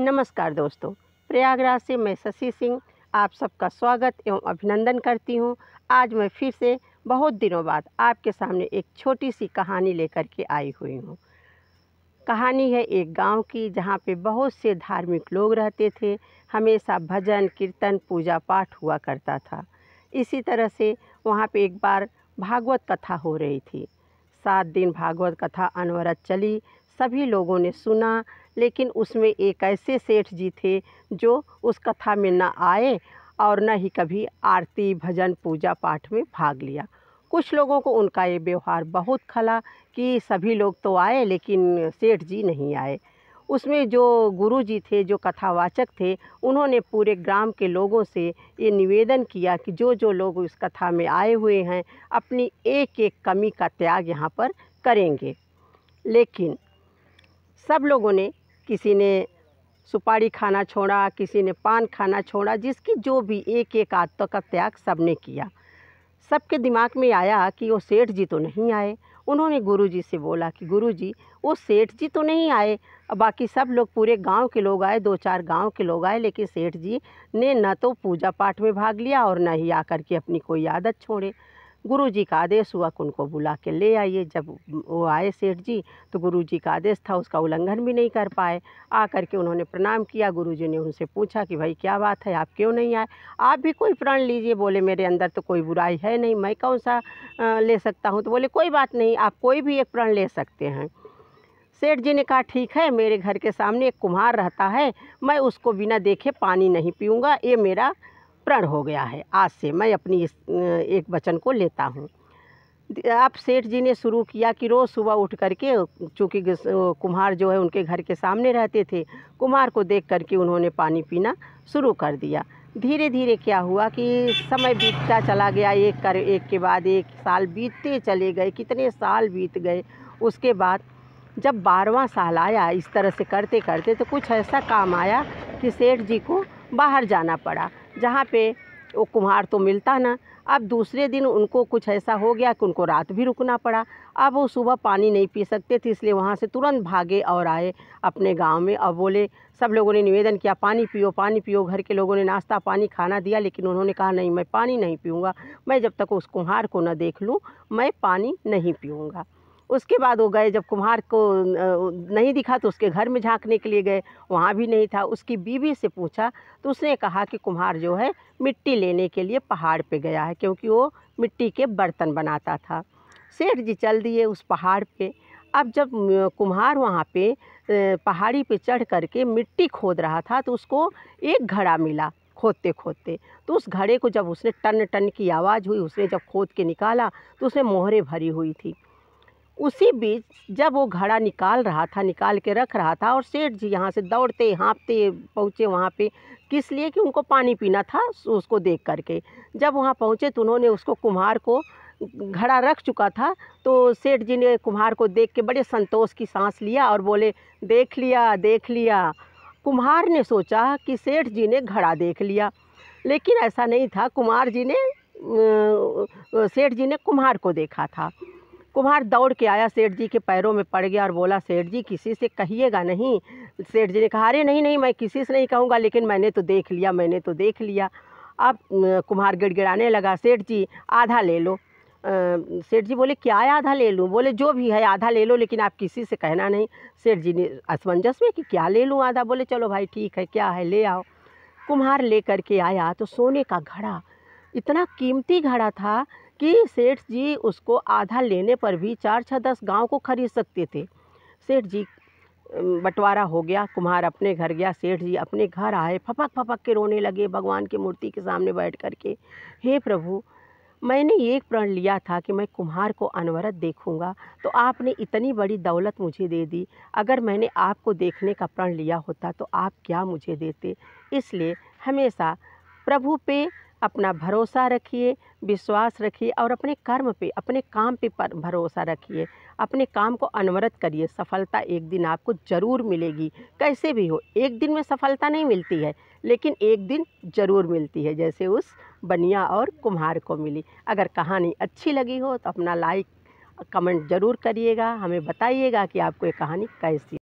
नमस्कार दोस्तों, प्रयागराज से मैं शशि सिंह आप सबका स्वागत एवं अभिनंदन करती हूँ। आज मैं फिर से बहुत दिनों बाद आपके सामने एक छोटी सी कहानी लेकर के आई हुई हूँ। कहानी है एक गांव की, जहाँ पे बहुत से धार्मिक लोग रहते थे। हमेशा भजन कीर्तन पूजा पाठ हुआ करता था। इसी तरह से वहाँ पे एक बार भागवत कथा हो रही थी। 7 दिन भागवत कथा अनवरत चली। सभी लोगों ने सुना, लेकिन उसमें एक ऐसे सेठ जी थे जो उस कथा में न आए और न ही कभी आरती भजन पूजा पाठ में भाग लिया। कुछ लोगों को उनका ये व्यवहार बहुत खला कि सभी लोग तो आए लेकिन सेठ जी नहीं आए। उसमें जो गुरु जी थे, जो कथावाचक थे, उन्होंने पूरे ग्राम के लोगों से ये निवेदन किया कि जो जो लोग इस कथा में आए हुए हैं, अपनी एक एक कमी का त्याग यहाँ पर करेंगे। लेकिन सब लोगों ने, किसी ने सुपारी खाना छोड़ा, किसी ने पान खाना छोड़ा, जिसकी जो भी एक एक आदतों का त्याग सबने किया। सबके दिमाग में आया कि वो सेठ जी तो नहीं आए। उन्होंने गुरुजी से बोला कि गुरुजी, वो सेठ जी तो नहीं आए, बाकी सब लोग, पूरे गांव के लोग आए, 2-4 गांव के लोग आए, लेकिन सेठ जी ने न तो पूजा पाठ में भाग लिया और न ही आकर के अपनी कोई आदत छोड़े। गुरुजी का आदेश हुआ कि उनको बुला के ले आइए। जब वो आए सेठ जी, तो गुरुजी का आदेश था, उसका उल्लंघन भी नहीं कर पाए। आकर के उन्होंने प्रणाम किया। गुरुजी ने उनसे पूछा कि भाई क्या बात है, आप क्यों नहीं आए? आप भी कोई प्रण लीजिए। बोले मेरे अंदर तो कोई बुराई है नहीं, मैं कौन सा ले सकता हूँ। तो बोले कोई बात नहीं, आप कोई भी एक प्रण ले सकते हैं। सेठ जी ने कहा ठीक है, मेरे घर के सामने एक कुम्हार रहता है, मैं उसको बिना देखे पानी नहीं पीऊँगा, ये मेरा प्रण हो गया है। आज से मैं अपनी इस एक वचन को लेता हूँ। अब सेठ जी ने शुरू किया कि रोज़ सुबह उठ करके, चूँकि कुम्हार जो है उनके घर के सामने रहते थे, कुम्हार को देख करके उन्होंने पानी पीना शुरू कर दिया। धीरे धीरे क्या हुआ कि समय बीतता चला गया, एक के बाद एक साल बीतते चले गए। कितने साल बीत गए। उसके बाद जब 12वां साल आया, इस तरह से करते करते तो कुछ ऐसा काम आया कि सेठ जी को बाहर जाना पड़ा, जहाँ पे वो कुम्हार तो मिलता ना। अब दूसरे दिन उनको कुछ ऐसा हो गया कि उनको रात भी रुकना पड़ा। अब वो सुबह पानी नहीं पी सकते थे, इसलिए वहाँ से तुरंत भागे और आए अपने गांव में और बोले, सब लोगों ने निवेदन किया पानी पियो पानी पियो। घर के लोगों ने नाश्ता पानी खाना दिया, लेकिन उन्होंने कहा नहीं, मैं पानी नहीं पीऊँगा, मैं जब तक उस कुम्हार को न देख लूँ मैं पानी नहीं पीऊँगा। उसके बाद वो गए, जब कुम्हार को नहीं दिखा तो उसके घर में झांकने के लिए गए, वहाँ भी नहीं था। उसकी बीवी से पूछा तो उसने कहा कि कुम्हार जो है मिट्टी लेने के लिए पहाड़ पे गया है, क्योंकि वो मिट्टी के बर्तन बनाता था। सेठ जी चल दिए उस पहाड़ पे। अब जब कुम्हार वहाँ पे पहाड़ी पे चढ़ करके मिट्टी खोद रहा था, तो उसको एक घड़ा मिला खोदते खोदते। तो उस घड़े को जब उसने टन टन की आवाज़ हुई, उसने जब खोद के निकाला तो उसमें मोहरें भरी हुई थी। उसी बीच जब वो घड़ा निकाल रहा था, निकाल के रख रहा था, और सेठ जी यहाँ से दौड़ते हाँफते पहुँचे वहाँ पे, किस लिए कि उनको पानी पीना था उसको देख करके। जब वहाँ पहुँचे तो उन्होंने उसको, कुम्हार को, घड़ा रख चुका था, तो सेठ जी ने कुम्हार को देख के बड़े संतोष की सांस लिया और बोले देख लिया देख लिया। कुम्हार ने सोचा कि सेठ जी ने घड़ा देख लिया, लेकिन ऐसा नहीं था। सेठ जी ने कुम्हार को देखा था। कुम्हार दौड़ के आया, सेठ जी के पैरों में पड़ गया और बोला सेठ जी किसी से कहिएगा नहीं। सेठ जी ने कहा अरे नहीं नहीं, मैं किसी से नहीं कहूँगा, लेकिन मैंने तो देख लिया, मैंने तो देख लिया। अब कुम्हार गिड़गिड़ाने लगा, सेठ जी आधा ले लो। सेठ जी बोले क्या है आधा ले लूँ? बोले जो भी है आधा ले लो, लेकिन आप किसी से कहना नहीं। सेठ जी ने असमंजस में कि क्या ले लूँ आधा। बोले चलो भाई ठीक है, क्या है ले आओ। कुम्हार ले करके आया तो सोने का घड़ा, इतना कीमती घड़ा था कि सेठ जी उसको आधा लेने पर भी 4-6-10 गांव को खरीद सकते थे। सेठ जी बंटवारा हो गया, कुम्हार अपने घर गया, सेठ जी अपने घर आए, फपक फपक के रोने लगे भगवान की मूर्ति के सामने बैठ कर के। हे प्रभु, मैंने ये प्रण लिया था कि मैं कुम्हार को अनवरत देखूंगा, तो आपने इतनी बड़ी दौलत मुझे दे दी। अगर मैंने आपको देखने का प्रण लिया होता तो आप क्या मुझे देते? इसलिए हमेशा प्रभु पे अपना भरोसा रखिए, विश्वास रखिए और अपने कर्म पे, अपने काम पे भरोसा रखिए। अपने काम को अनवरत करिए, सफलता एक दिन आपको ज़रूर मिलेगी। कैसे भी हो, एक दिन में सफलता नहीं मिलती है, लेकिन एक दिन ज़रूर मिलती है, जैसे उस बनिया और कुम्हार को मिली। अगर कहानी अच्छी लगी हो तो अपना लाइक कमेंट ज़रूर करिएगा, हमें बताइएगा कि आपको ये कहानी कैसी